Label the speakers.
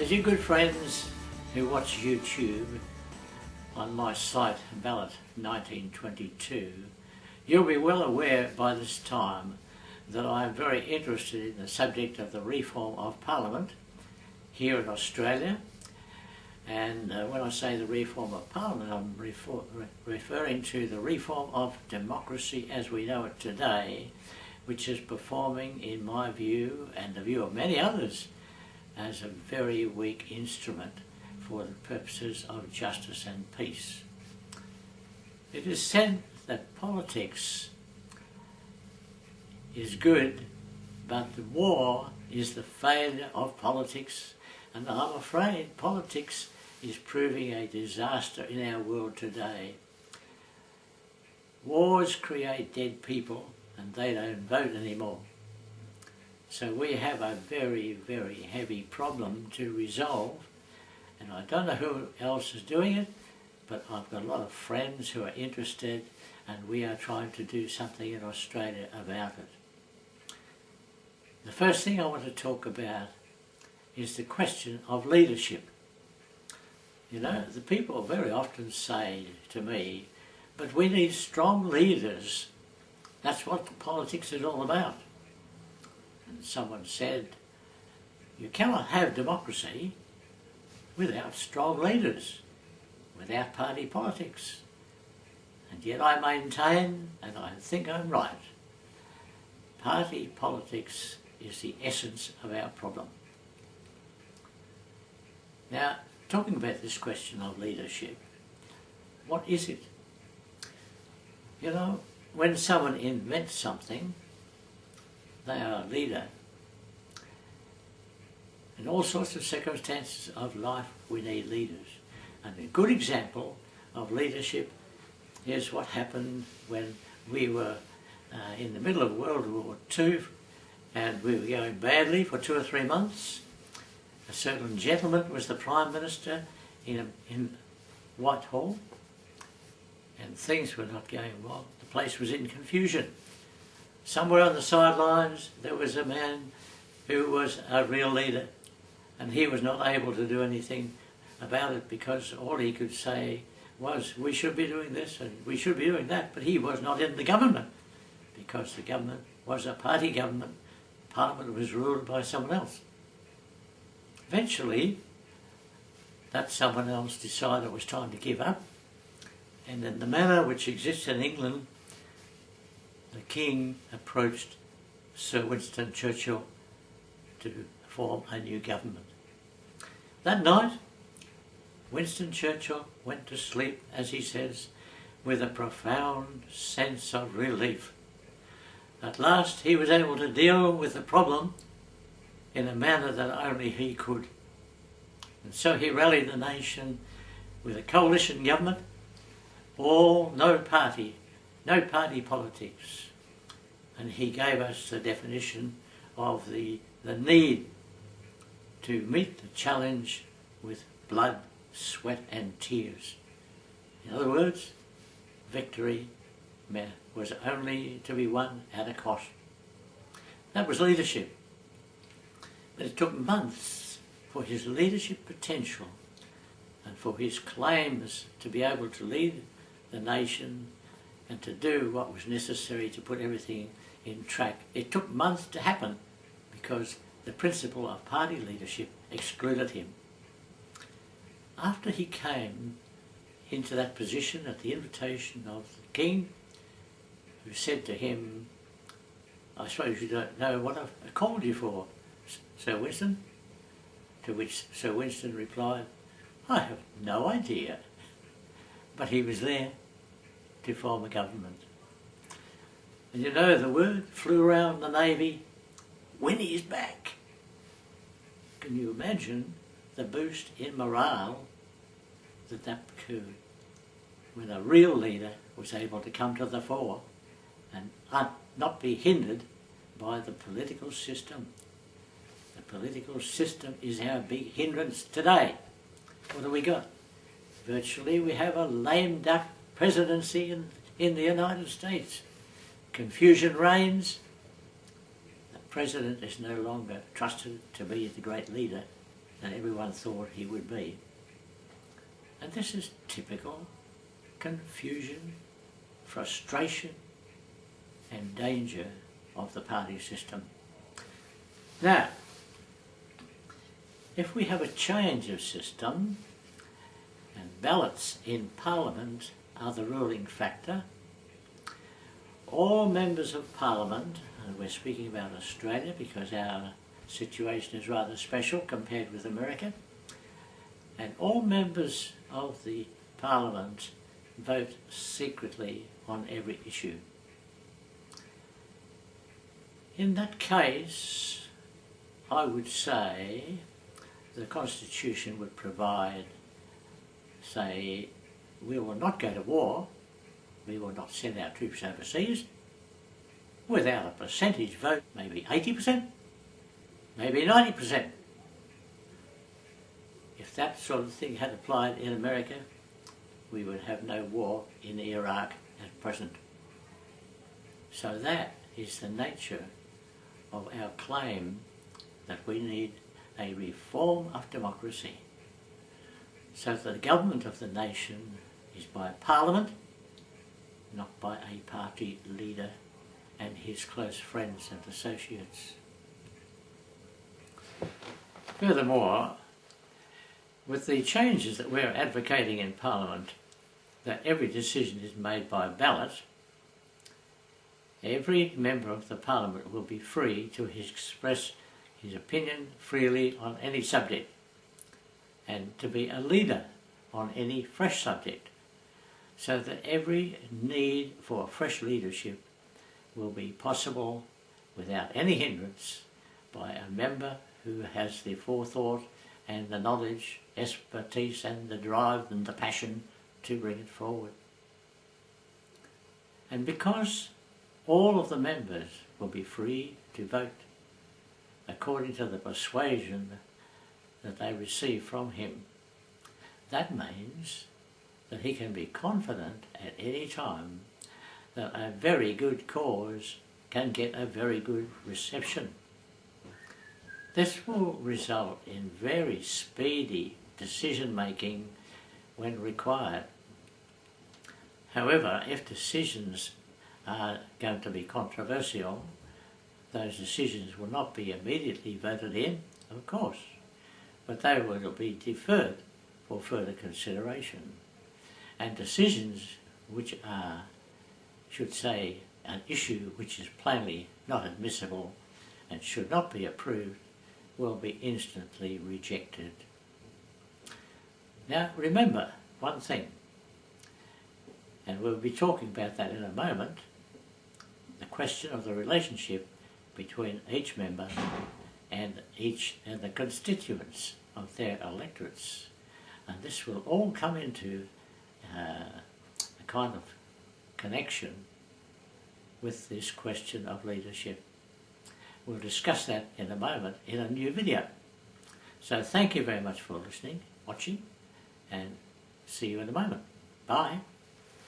Speaker 1: As you good friends who watch YouTube on my site Ballot 1922, you'll be well aware by this time that I am very interested in the subject of the reform of Parliament here in Australia. And when I say the reform of Parliament, I'm referring to the reform of democracy as we know it today, which is performing, in my view, and the view of many others, as a very weak instrument for the purposes of justice and peace. It is said that politics is good, but the war is the failure of politics, and I'm afraid politics is proving a disaster in our world today. Wars create dead people and they don't vote anymore. So we have a very, very heavy problem to resolve, and I don't know who else is doing it, but I've got a lot of friends who are interested, and we are trying to do something in Australia about it. The first thing I want to talk about is the question of leadership. You know, the people very often say to me, but we need strong leaders. That's what politics is all about. And someone said, you cannot have democracy without strong leaders, without party politics. And yet I maintain, and I think I'm right, party politics is the essence of our problem. Now, talking about this question of leadership, what is it? You know, when someone invents something, they are a leader. In all sorts of circumstances of life, we need leaders. And a good example of leadership is what happened when we were in the middle of World War II, and we were going badly for 2 or 3 months. A certain gentleman was the Prime Minister in Whitehall, and things were not going well. The place was in confusion. Somewhere on the sidelines there was a man who was a real leader, and he was not able to do anything about it because all he could say was, we should be doing this and we should be doing that, but he was not in the government because the government was a party government. Parliament was ruled by someone else. Eventually, that someone else decided it was time to give up, and in the manner which exists in England, the King approached Sir Winston Churchill to form a new government. That night, Winston Churchill went to sleep, as he says, with a profound sense of relief. At last he was able to deal with the problem in a manner that only he could. And so he rallied the nation with a coalition government, no party politics. And he gave us the definition of the need to meet the challenge with blood, sweat and tears. In other words, victory was only to be won at a cost. That was leadership. But it took months for his leadership potential and for his claims to be able to lead the nation and to do what was necessary to put everything in track. It took months to happen because the principle of party leadership excluded him. After he came into that position at the invitation of the King, who said to him, I suppose you don't know what I've called you for, Sir Winston? To which Sir Winston replied, I have no idea. But he was there to form a government. And you know, the word flew around the Navy, Winnie's back. Can you imagine the boost in morale that occurred when a real leader was able to come to the fore and not be hindered by the political system? The political system is our big hindrance today. What have we got? Virtually we have a lame duck presidency in the United States. Confusion reigns. The president is no longer trusted to be the great leader. than everyone thought he would be. And this is typical confusion, frustration and danger of the party system. Now, if we have a change of system and ballots in Parliament are the ruling factor, all members of Parliament, and we're speaking about Australia because our situation is rather special compared with America, and all members of the Parliament vote secretly on every issue. In that case, I would say the Constitution would provide, say, we will not go to war, we will not send our troops overseas, without a percentage vote, maybe 80%, maybe 90%. If that sort of thing had applied in America, we would have no war in Iraq at present. So that is the nature of our claim that we need a reform of democracy, so that the government of the nation is by Parliament, not by a party leader and his close friends and associates. Furthermore, with the changes that we're advocating in Parliament, that every decision is made by ballot, every member of the Parliament will be free to express his opinion freely on any subject and to be a leader on any fresh subject, so that every need for fresh leadership will be possible without any hindrance by a member who has the forethought and the knowledge, expertise and the drive and the passion to bring it forward. And because all of the members will be free to vote according to the persuasion that they receive from him, that means that he can be confident at any time that a very good cause can get a very good reception. This will result in very speedy decision making when required. However, if decisions are going to be controversial, those decisions will not be immediately voted in, of course, but they will be deferred for further consideration. And decisions which are, should say, an issue which is plainly not admissible and should not be approved, will be instantly rejected. Now remember one thing, and we'll be talking about that in a moment, the question of the relationship between each member and the constituents of their electorates. And this will all come into a kind of connection with this question of leadership. We'll discuss that in a moment in a new video. So thank you very much for listening, watching, and see you in a moment. Bye.